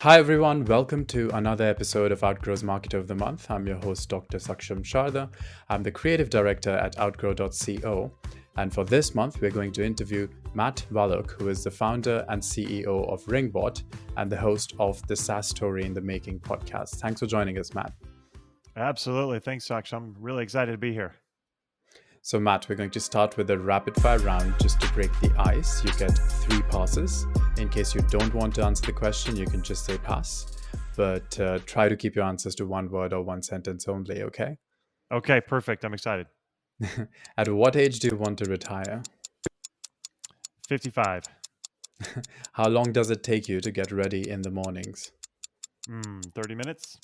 Hi everyone, welcome to another episode of Outgrow's Marketer of the Month. I'm your host, Dr. Saksham Sharda. I'm the creative director at outgrow.co. And for this month, we're going to interview Matt Wolach, who is the founder and CEO of RingBot and the host of the SaaS-Story in the Making podcast. Thanks for joining us, Matt. Absolutely. Thanks, Saksham. I'm really excited to be here. So Matt, we're going to start with a rapid fire round just to break the ice. You get 3 passes. In case you don't want to answer the question, you can just say pass. But try to keep your answers to one word or one sentence only, okay? Okay, perfect. I'm excited. At what age do you want to retire? 55. How long does it take you to get ready in the mornings? 30 minutes.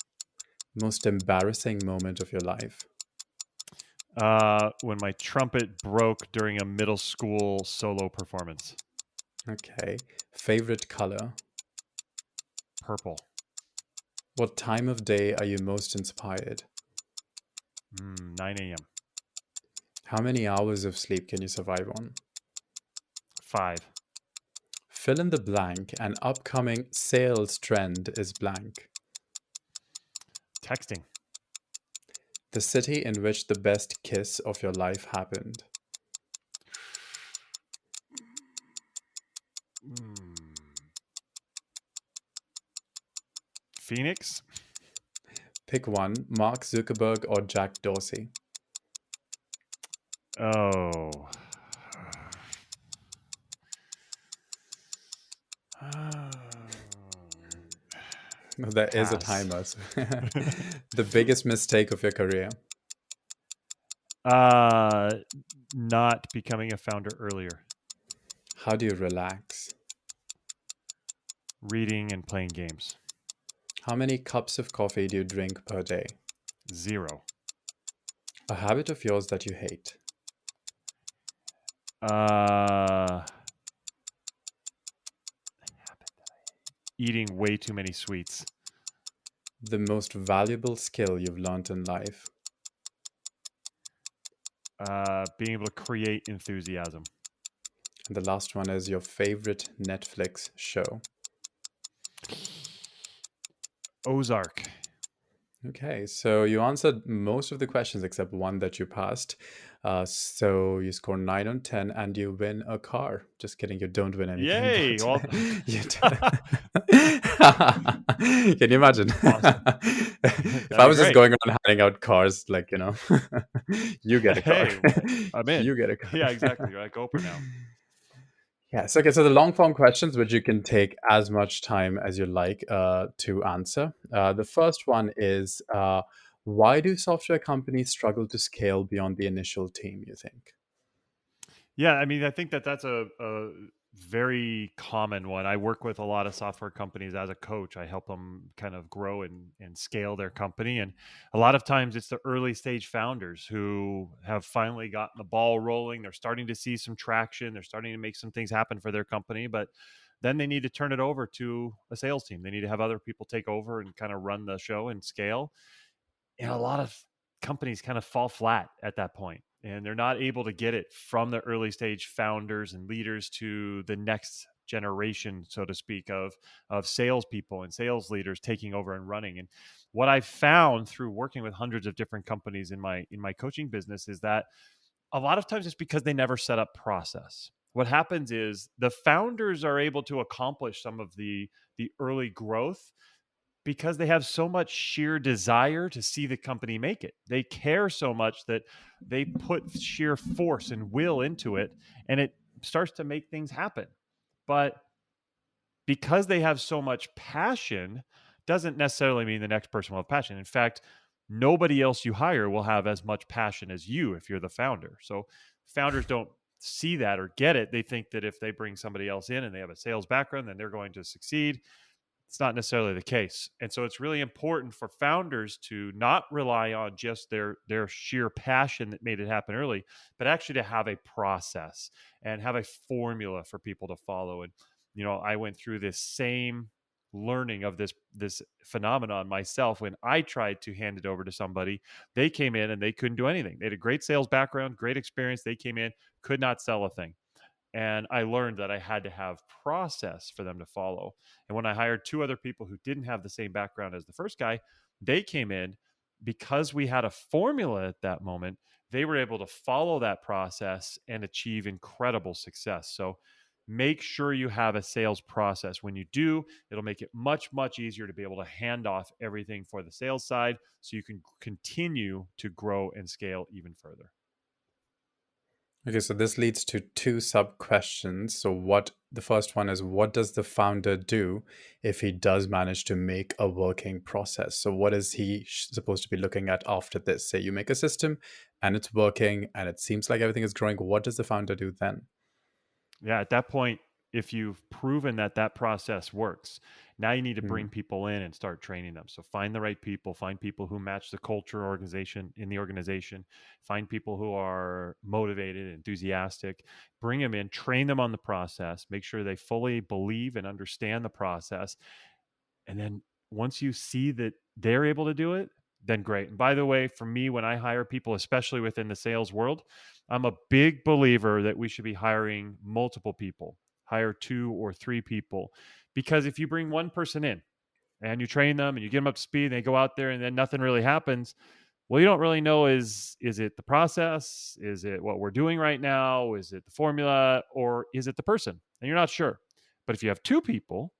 Most embarrassing moment of your life? When my trumpet broke during a middle school solo performance. Okay. Favorite color? Purple. What time of day are you most inspired? 9 a.m. How many hours of sleep can you survive on? 5. Fill in the blank. An upcoming sales trend is blank. Texting. The city in which the best kiss of your life happened. Phoenix. Pick one, Mark Zuckerberg or Jack Dorsey. Oh. There is a timer. The biggest mistake of your career? Not becoming a founder earlier. How do you relax? Reading and playing games. How many cups of coffee do you drink per day? 0. A habit of yours that you hate? Eating way too many sweets. The most valuable skill you've learned in life? Being able to create enthusiasm. And the last one is your favorite Netflix show? Ozark. Okay, so you answered most of the questions except one that you passed. So you score 9 on 10 and you win a car. Just kidding, you don't win anything. Yay! Well, can you imagine? Awesome. If I was just going around handing out cars, like, you get a car. Hey, I'm in. You get a car. Yeah, exactly. You're like Oprah now. Yes. Okay. So the long form questions, which you can take as much time as you like to answer. The first one is why do software companies struggle to scale beyond the initial team, you think? Yeah, I mean, I think that's a very common one. I work with a lot of software companies as a coach. I help them kind of grow and scale their company. And a lot of times it's the early stage founders who have finally gotten the ball rolling. They're starting to see some traction. They're starting to make some things happen for their company, but then they need to turn it over to a sales team. They need to have other people take over and kind of run the show and scale. And a lot of companies kind of fall flat at that point, and they're not able to get it from the early stage founders and leaders to the next generation, so to speak, of salespeople and sales leaders taking over and running. And what I've found through working with hundreds of different companies in my coaching business is that a lot of times it's because they never set up process. What happens is the founders are able to accomplish some of the early growth because they have so much sheer desire to see the company make it. They care so much that they put sheer force and will into it, and it starts to make things happen. But because they have so much passion, doesn't necessarily mean the next person will have passion. In fact, nobody else you hire will have as much passion as you if you're the founder. So founders don't see that or get it. They think that if they bring somebody else in and they have a sales background, then they're going to succeed. It's not necessarily the case. And so it's really important for founders to not rely on just their sheer passion that made it happen early, but actually to have a process and have a formula for people to follow. And, I went through this same learning of this phenomenon myself when I tried to hand it over to somebody. They came in and they couldn't do anything. They had a great sales background, great experience. They came in, could not sell a thing. And I learned that I had to have process for them to follow. And when I hired two other people who didn't have the same background as the first guy, they came in because we had a formula at that moment. They were able to follow that process and achieve incredible success. So make sure you have a sales process. When you do, it'll make it much, much easier to be able to hand off everything for the sales side so you can continue to grow and scale even further. Okay, so this leads to two sub questions. So, what the first one is, what does the founder do if he does manage to make a working process? So, what is he supposed to be looking at after this? Say you make a system and it's working and it seems like everything is growing. What does the founder do then? Yeah, at that point, if you've proven that that process works, now you need to Hmm. bring people in and start training them. So find the right people, find people who match the culture organization in the organization, find people who are motivated, enthusiastic, bring them in, train them on the process, make sure they fully believe and understand the process. And then once you see that they're able to do it, then great. And by the way, for me, when I hire people, especially within the sales world, I'm a big believer that we should be hiring multiple people, hire 2 or 3 people. Because if you bring one person in and you train them and you get them up to speed and they go out there and then nothing really happens, well, you don't really know is it the process? Is it what we're doing right now? Is it the formula? Or is it the person? And you're not sure. But if you have 2 people,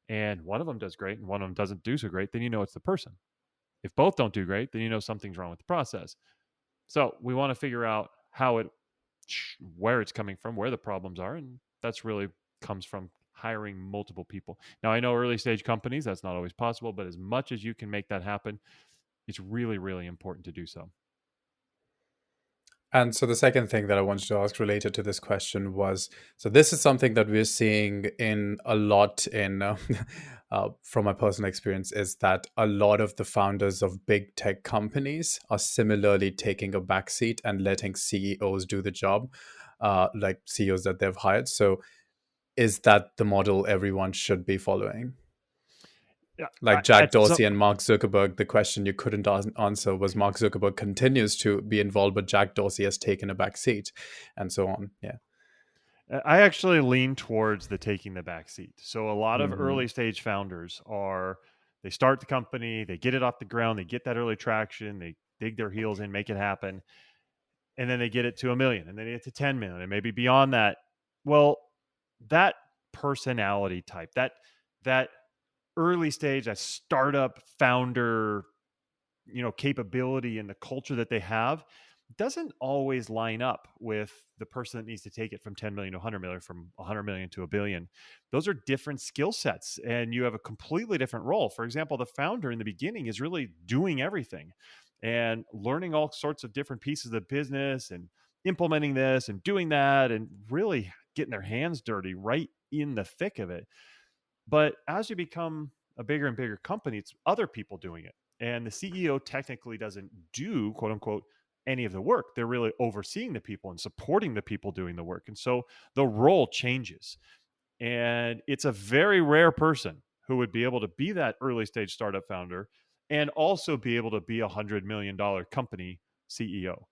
and one of them does great and one of them doesn't do so great, then you know it's the person. If both don't do great, then you know something's wrong with the process. So we want to figure out where it's coming from, where the problems are, and that's really comes from hiring multiple people. Now I know early stage companies that's not always possible, but as much as you can make that happen, it's really, really important to do so. And so the second thing that I wanted to ask related to this question was, so this is something that we're seeing in a lot in, from my personal experience, is that a lot of the founders of big tech companies are similarly taking a backseat and letting CEOs do the job, like CEOs that they've hired. So is that the model everyone should be following? Yeah, Like Jack at some Dorsey and Mark Zuckerberg, the question you couldn't answer was Mark Zuckerberg continues to be involved, but Jack Dorsey has taken a back seat, and so on. Yeah. I actually lean towards the taking the back seat. So a lot of Hmm. early stage founders they start the company, they get it off the ground, they get that early traction, they dig their heels in, make it happen, and then they get it to 1 million, and then they get to 10 million, and maybe beyond that. Well, that personality type, that early stage, that startup founder, capability and the culture that they have doesn't always line up with the person that needs to take it from 10 million to 100 million, from 100 million to a billion. Those are different skill sets and you have a completely different role. For example, the founder in the beginning is really doing everything and learning all sorts of different pieces of the business and implementing this and doing that and really getting their hands dirty right in the thick of it. But as you become a bigger and bigger company, it's other people doing it. And the CEO technically doesn't do, quote unquote, any of the work. They're really overseeing the people and supporting the people doing the work. And so the role changes. And it's a very rare person who would be able to be that early stage startup founder and also be able to be $100 million company CEO.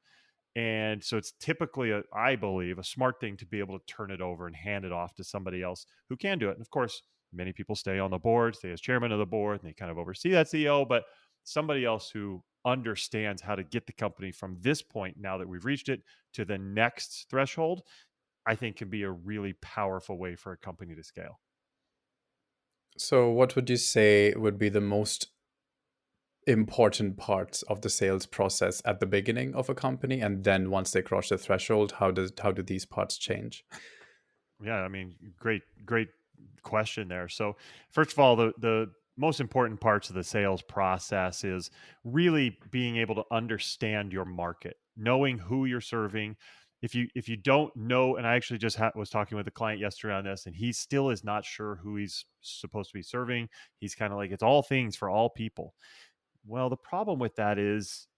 And so it's typically, I believe, a smart thing to be able to turn it over and hand it off to somebody else who can do it. And of course, many people stay on the board, stay as chairman of the board, and they kind of oversee that CEO, but somebody else who understands how to get the company from this point, now that we've reached it, to the next threshold, I think can be a really powerful way for a company to scale. So, what would you say would be the most important parts of the sales process at the beginning of a company, and then once they cross the threshold, how do these parts change? Yeah, I mean, great question there. So, first of all, the most important parts of the sales process is really being able to understand your market, knowing who you're serving. If you don't know, and I actually just was talking with a client yesterday on this, and he still is not sure who he's supposed to be serving. He's kind of like, it's all things for all people. Well, the problem with that is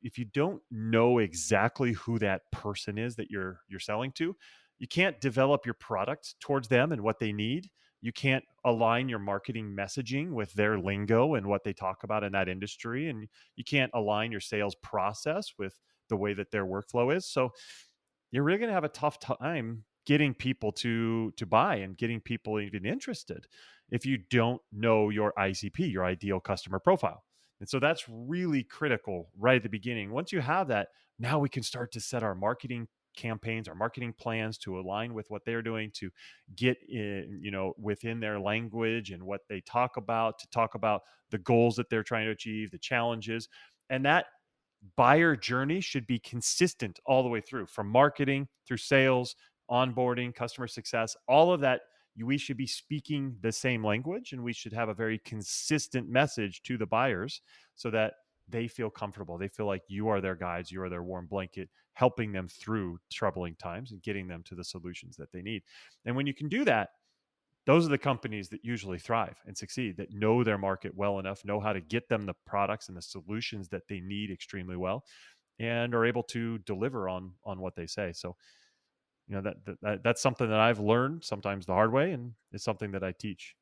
if you don't know exactly who that person is that you're selling to, you can't develop your product towards them and what they need. You can't align your marketing messaging with their lingo and what they talk about in that industry, and you can't align your sales process with the way that their workflow is. So you're really going to have a tough time getting people to buy and getting people even interested if you don't know your ICP, your ideal customer profile. And so that's really critical right at the beginning. Once you have that, now we can start to set our marketing campaigns, our marketing plans to align with what they're doing, to get in, within their language and what they talk about, to talk about the goals that they're trying to achieve, the challenges. And that buyer journey should be consistent all the way through, from marketing through sales, onboarding, customer success, all of that. We should be speaking the same language, and we should have a very consistent message to the buyers so that they feel comfortable. They feel like you are their guides, you are their warm blanket, helping them through troubling times and getting them to the solutions that they need. And when you can do that, those are the companies that usually thrive and succeed, that know their market well enough, know how to get them the products and the solutions that they need extremely well, and are able to deliver on what they say. So, that's something that I've learned, sometimes the hard way, and it's something that I teach.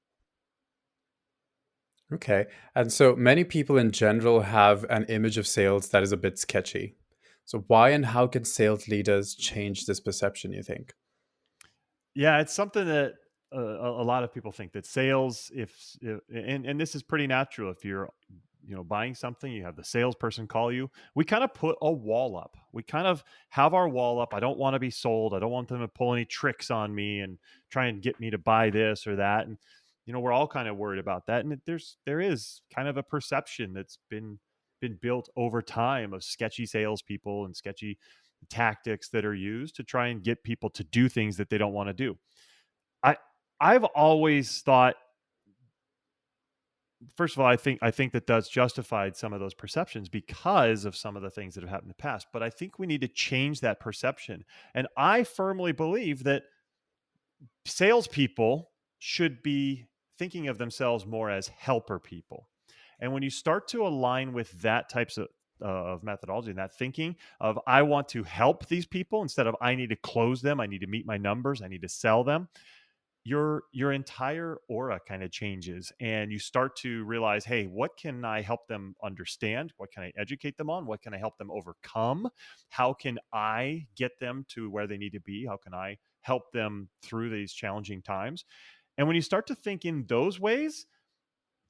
Okay. And so many people in general have an image of sales that is a bit sketchy. So why and how can sales leaders change this perception, you think? Yeah, it's something that a lot of people think that sales, and this is pretty natural. If you're buying something, you have the salesperson call you. We kind of put a wall up. We kind of have our wall up. I don't want to be sold. I don't want them to pull any tricks on me and try and get me to buy this or that. And we're all kind of worried about that. And there is kind of a perception that's been built over time of sketchy salespeople and sketchy tactics that are used to try and get people to do things that they don't want to do. I I've always thought, first of all, I think that does justified some of those perceptions because of some of the things that have happened in the past. But I think we need to change that perception. And I firmly believe that salespeople should be thinking of themselves more as helper people. And when you start to align with that types of methodology and that thinking of, I want to help these people instead of I need to close them, I need to meet my numbers, I need to sell them, your entire aura kind of changes, and you start to realize, hey, what can I help them understand? What can I educate them on? What can I help them overcome? How can I get them to where they need to be? How can I help them through these challenging times? And when you start to think in those ways,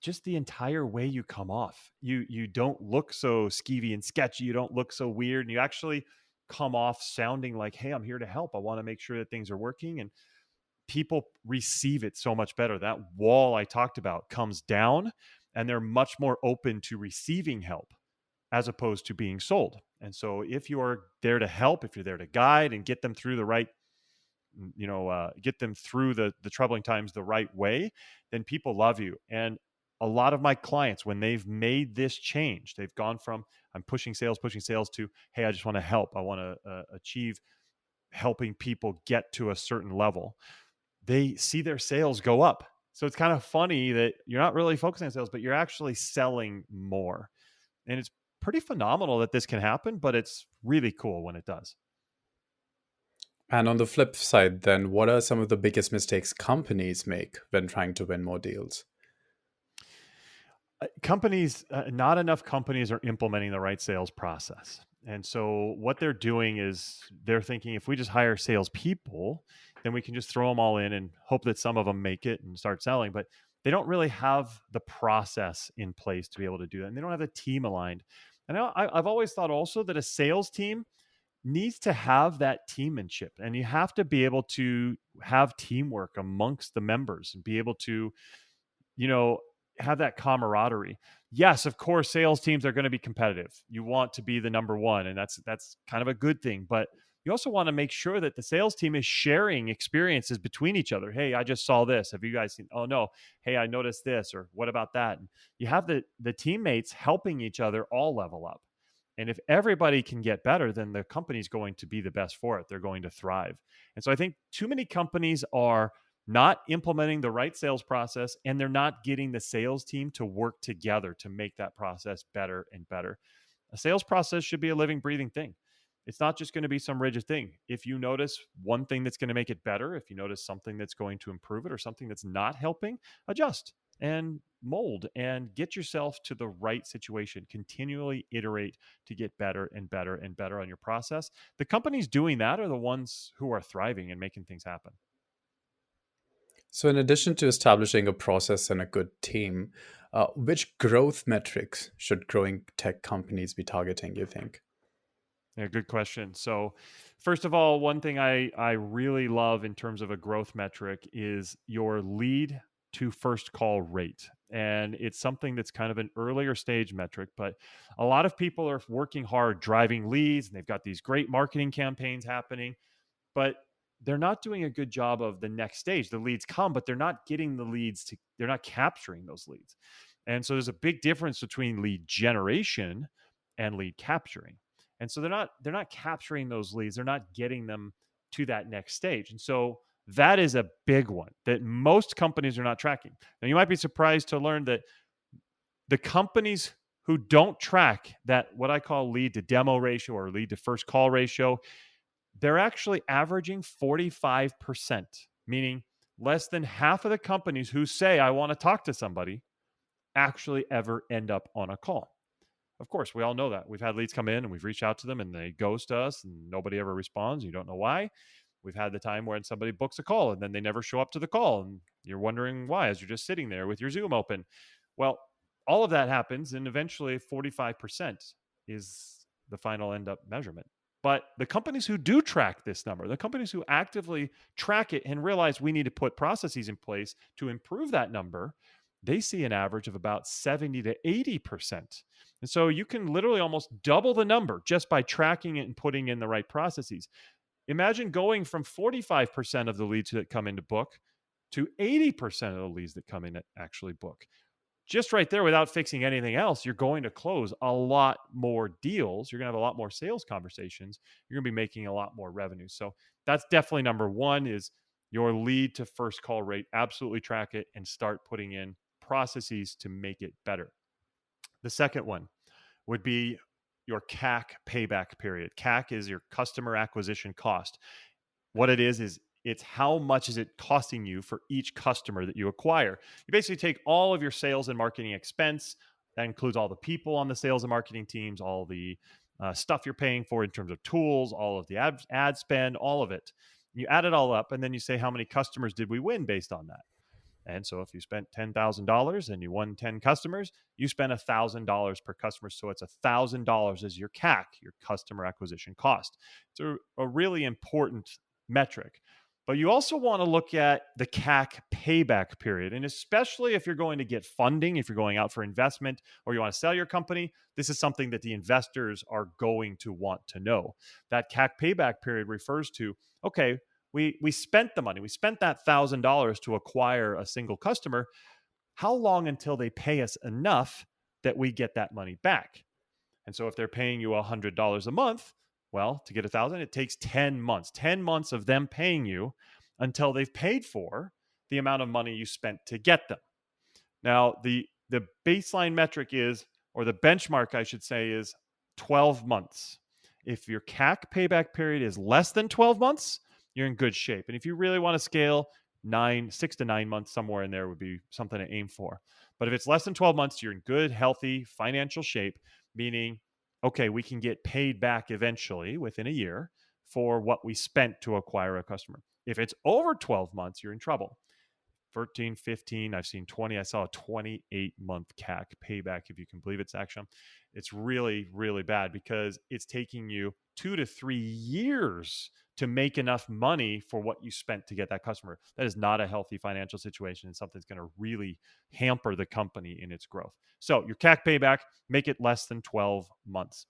just the entire way you come off, you don't look so skeevy and sketchy, you don't look so weird, and you actually come off sounding like, hey, I'm here to help, I want to make sure that things are working. And people receive it so much better. That wall I talked about comes down, and they're much more open to receiving help as opposed to being sold. And so if you are there to help, if you're there to guide and get them through the right, get them through the troubling times the right way, then people love you. And a lot of my clients, when they've made this change, they've gone from, I'm pushing sales to, hey, I just want to help, I want to achieve helping people get to a certain level, they see their sales go up. So it's kind of funny that you're not really focusing on sales, but you're actually selling more. And it's pretty phenomenal that this can happen, but it's really cool when it does. And on the flip side, then, what are some of the biggest mistakes companies make when trying to win more deals? Not enough companies are implementing the right sales process. And so what they're doing is they're thinking, if we just hire salespeople, then we can just throw them all in and hope that some of them make it and start selling. But they don't really have the process in place to be able to do that. And they don't have the team aligned. And I've always thought also that a sales team needs to have that teammanship, and you have to be able to have teamwork amongst the members and be able to, you know, have that camaraderie. Yes, of course, sales teams are going to be competitive. You want to be the number one, and that's kind of a good thing. But you also want to make sure that the sales team is sharing experiences between each other. Hey, I just saw this. Have you guys seen? Oh no. Hey, I noticed this, or what about that? And you have the teammates helping each other all level up. And if everybody can get better, then the company's going to be the best for it. They're going to thrive. And so I think too many companies are not implementing the right sales process, and they're not getting the sales team to work together to make that process better and better. A sales process should be a living, breathing thing. It's not just going to be some rigid thing. If you notice one thing that's going to make it better, if you notice something that's going to improve it or something that's not helping, adjust. and mold and get yourself to the right situation. Continually iterate to get better and better and better on your process. The companies doing that are the ones who are thriving and making things happen. So, in addition to establishing a process and a good team, which growth metrics should growing tech companies be targeting, you think? Yeah, good question. So, first of all, one thing I really love in terms of a growth metric is your lead to first call rate. And it's something that's kind of an earlier stage metric, but a lot of people are working hard driving leads and they've got these great marketing campaigns happening, but they're not doing a good job of the next stage. The leads come, but they're not getting the leads they're not capturing those leads. And so there's a big difference between lead generation and lead capturing. And so they're not capturing those leads. They're not getting them to that next stage. And so that is a big one that most companies are not tracking. Now you might be surprised to learn that the companies who don't track that, what I call lead to demo ratio or lead to first call ratio, they're actually averaging 45%, meaning less than half of the companies who say, I want to talk to somebody, actually ever end up on a call. Of course, we all know that. We've had leads come in and we've reached out to them and they ghost us and nobody ever responds. You don't know why. We've had the time when somebody books a call and then they never show up to the call and you're wondering why as you're just sitting there with your Zoom open. Well, all of that happens and eventually 45% is the final end up measurement. But the companies who do track this number, the companies who actively track it and realize we need to put processes in place to improve that number, they see an average of about 70 to 80%. And so you can literally almost double the number just by tracking it and putting in the right processes. Imagine going from 45% of the leads that come into book to 80% of the leads that come in that actually book. Just right there, without fixing anything else, you're going to close a lot more deals. You're going to have a lot more sales conversations. You're going to be making a lot more revenue. So that's definitely number one is your lead to first call rate. Absolutely track it and start putting in processes to make it better. The second one would be your CAC payback period. CAC is your customer acquisition cost. What it is it's how much is it costing you for each customer that you acquire. You basically take all of your sales and marketing expense. That includes all the people on the sales and marketing teams, all the stuff you're paying for in terms of tools, all of the ad spend, all of it. You add it all up, and then you say how many customers did we win based on that. And so if you spent $10,000 and you won 10 customers, you spent $1,000 per customer. So it's $1,000 as your CAC, your customer acquisition cost. It's a really important metric. But you also want to look at the CAC payback period. And especially if you're going to get funding, if you're going out for investment, or you want to sell your company, this is something that the investors are going to want to know. That CAC payback period refers to, okay, we spent the money. We spent that $1,000 to acquire a single customer. How long until they pay us enough that we get that money back? And so if they're paying you $100 a month, well, to get 1,000, it takes 10 months, 10 months of them paying you until they've paid for the amount of money you spent to get them. Now, the baseline metric is, or the benchmark, I should say, is 12 months. If your CAC payback period is less than 12 months, you're in good shape. And if you really want to scale, 6 to 9 months, somewhere in there would be something to aim for. But if it's less than 12 months, you're in good, healthy financial shape, meaning, okay, we can get paid back eventually within a year for what we spent to acquire a customer. If it's over 12 months, you're in trouble. 13, 15, I've seen 20. I saw a 28-month CAC payback, if you can believe it's actually. It's really, really bad because it's taking you 2 to 3 years to make enough money for what you spent to get that customer. That is not a healthy financial situation and something that's going to really hamper the company in its growth. So your CAC payback, make it less than 12 months.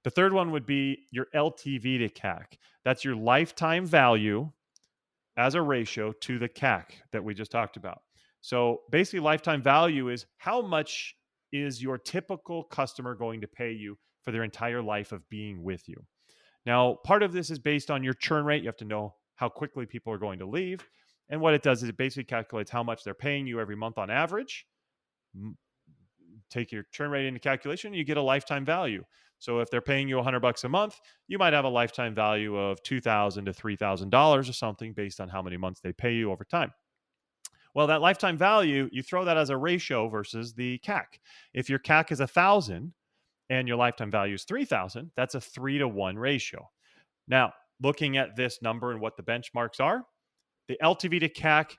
The third one would be your LTV to CAC. That's your lifetime value as a ratio to the CAC that we just talked about. So basically, lifetime value is how much is your typical customer going to pay you for their entire life of being with you. Now, part of this is based on your churn rate. You have to know how quickly people are going to leave. And what it does is it basically calculates how much they're paying you every month on average. Take your churn rate into calculation, you get a lifetime value. So if they're paying you $100 a month, you might have a lifetime value of $2,000 to $3,000 or something based on how many months they pay you over time. Well, that lifetime value, you throw that as a ratio versus the CAC. If your CAC is 1,000 and your lifetime value is 3,000, that's a 3-to-1 ratio. Now, looking at this number and what the benchmarks are, the LTV to CAC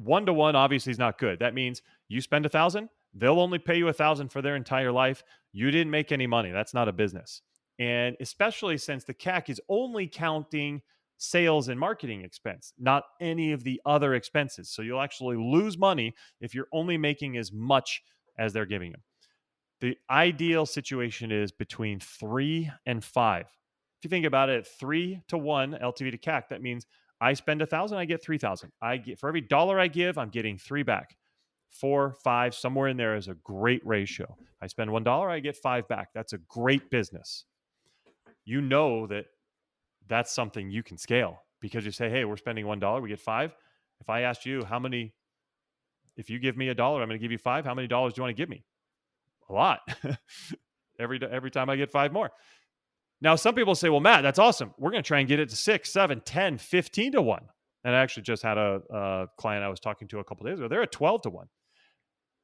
1-to-1 obviously is not good. That means you spend 1,000, they'll only pay you 1,000 for their entire life. You didn't make any money. That's not a business. And especially since the CAC is only counting sales and marketing expense, not any of the other expenses. So you'll actually lose money if you're only making as much as they're giving you. The ideal situation is between 3 and 5. If you think about it, 3-to-1 LTV to CAC, that means I spend 1,000, I get 3,000. I get, for every dollar I give, I'm getting 3 back. 4, 5, somewhere in there is a great ratio. I spend $1, I get 5 back. That's a great business. You know that that's something you can scale because you say, hey, we're spending $1, we get 5. If I asked you if you give me $1, I'm going to give you 5. How many dollars do you want to give me? A lot. every time I get 5 more. Now, some people say, well, Matt, that's awesome. We're going to try and get it to 6, 7, 10, 15-to-1. And I actually just had a client I was talking to a couple of days ago. They're at 12-to-1.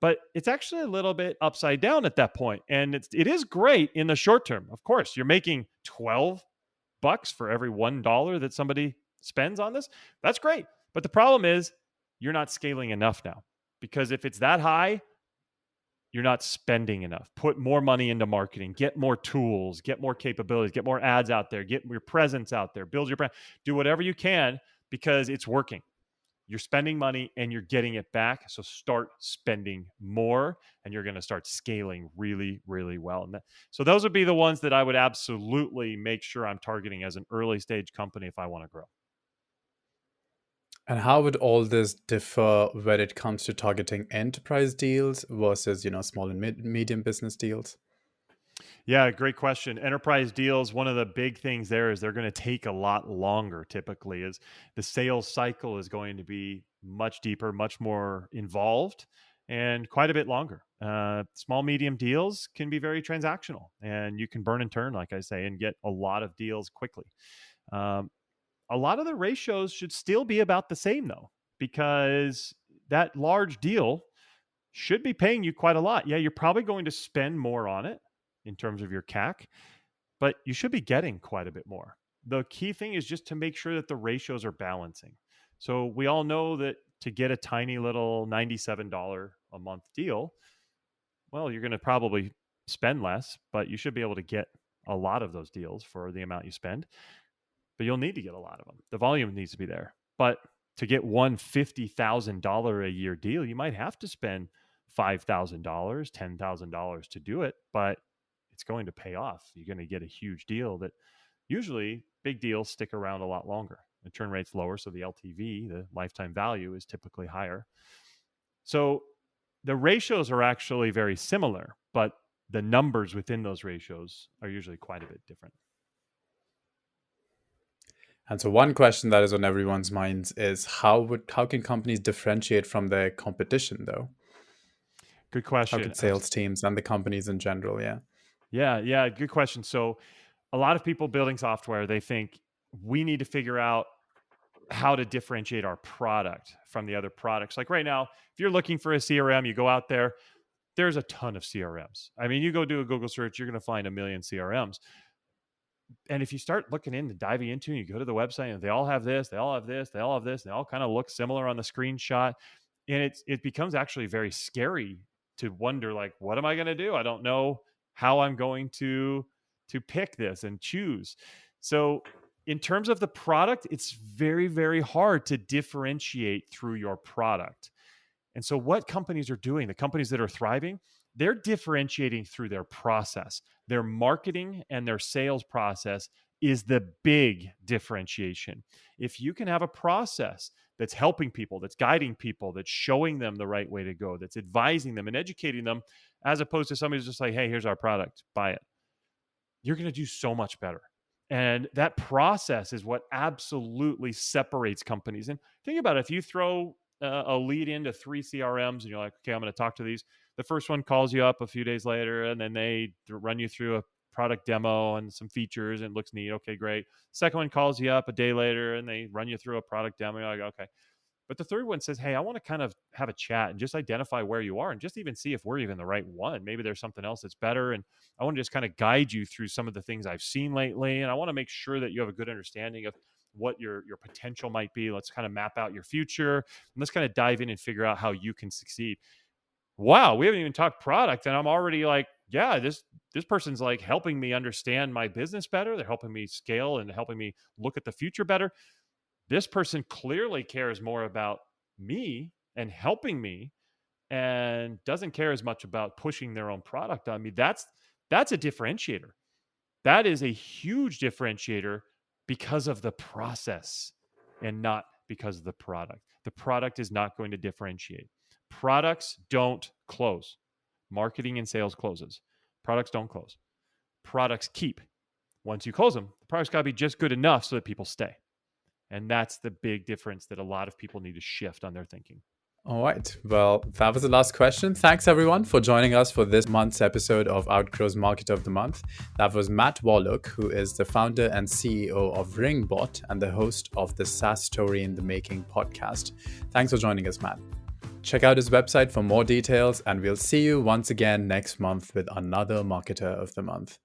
But it's actually a little bit upside down at that point. And it is great in the short term. Of course, you're making $12 for every $1 that somebody spends on this. That's great. But the problem is you're not scaling enough now. Because if it's that high, you're not spending enough. Put more money into marketing, get more tools, get more capabilities, get more ads out there, get your presence out there, build your brand, do whatever you can because it's working. You're spending money and you're getting it back. So start spending more and you're going to start scaling really, really well. And so those would be the ones that I would absolutely make sure I'm targeting as an early stage company if I want to grow. And how would all this differ when it comes to targeting enterprise deals versus, small and medium business deals? Yeah, great question. Enterprise deals, one of the big things there is they're going to take a lot longer typically. Is the sales cycle is going to be much deeper, much more involved, and quite a bit longer. Small, medium deals can be very transactional and you can burn and turn, like I say, and get a lot of deals quickly. A lot of the ratios should still be about the same though, because that large deal should be paying you quite a lot. Yeah, you're probably going to spend more on it in terms of your CAC, but you should be getting quite a bit more. The key thing is just to make sure that the ratios are balancing. So we all know that to get a tiny little $97 a month deal, well, you're going to probably spend less, but you should be able to get a lot of those deals for the amount you spend. But you'll need to get a lot of them. The volume needs to be there. But to get one $50,000 a year deal, you might have to spend $5,000, $10,000 to do it, but it's going to pay off. You're going to get a huge deal that usually big deals stick around a lot longer. The churn rate's lower, so the LTV, the lifetime value, is typically higher. So the ratios are actually very similar, but the numbers within those ratios are usually quite a bit different. And so one question that is on everyone's minds is how can companies differentiate from their competition though? Good question. How could sales teams and the companies in general, Yeah, good question. So a lot of people building software, they think we need to figure out how to differentiate our product from the other products. Like right now, if you're looking for a CRM, you go out there, there's a ton of CRMs. I mean, you go do a Google search, you're going to find a million CRMs. And if you start looking into diving into, and you go to the website and they all have this, they all have this, they all have this, and they all kind of look similar on the screenshot. And it becomes actually very scary to wonder, like, what am I going to do? I don't know how I'm going to pick this and choose. So in terms of the product, it's very, very hard to differentiate through your product. And so what companies are doing, the companies that are thriving, they're differentiating through their process. Their marketing and their sales process is the big differentiation. If you can have a process that's helping people, that's guiding people, that's showing them the right way to go, that's advising them and educating them, as opposed to somebody who's just like, hey, here's our product, buy it, you're going to do so much better. And that process is what absolutely separates companies. And think about it, if you throw a lead into 3 CRMs and you're like, okay, I'm going to talk to these. The first one calls you up a few days later and then they run you through a product demo and some features and it looks neat. Okay, great. Second one calls you up a day later and they run you through a product demo. You're like, okay. But the third one says, hey, I want to kind of have a chat and just identify where you are and just even see if we're even the right one. Maybe there's something else that's better. And I want to just kind of guide you through some of the things I've seen lately. And I want to make sure that you have a good understanding of what your potential might be. Let's kind of map out your future. And let's kind of dive in and figure out how you can succeed. Wow, we haven't even talked product. And I'm already like, yeah, this person's like helping me understand my business better. They're helping me scale and helping me look at the future better. This person clearly cares more about me and helping me and doesn't care as much about pushing their own product on me. That's a differentiator. That is a huge differentiator because of the process and not because of the product. The product is not going to differentiate. Products don't close. Marketing and sales closes. Products don't close. Products keep. Once you close them, the product's got to be just good enough so that people stay. And that's the big difference that a lot of people need to shift on their thinking. All right. Well, that was the last question. Thanks, everyone, for joining us for this month's episode of Outgrow's Market of the Month. That was Matt Wolach, who is the founder and CEO of RingBot and the host of the SaaS-Story in the Making podcast. Thanks for joining us, Matt. Check out his website for more details, and we'll see you once again next month with another Marketer of the Month.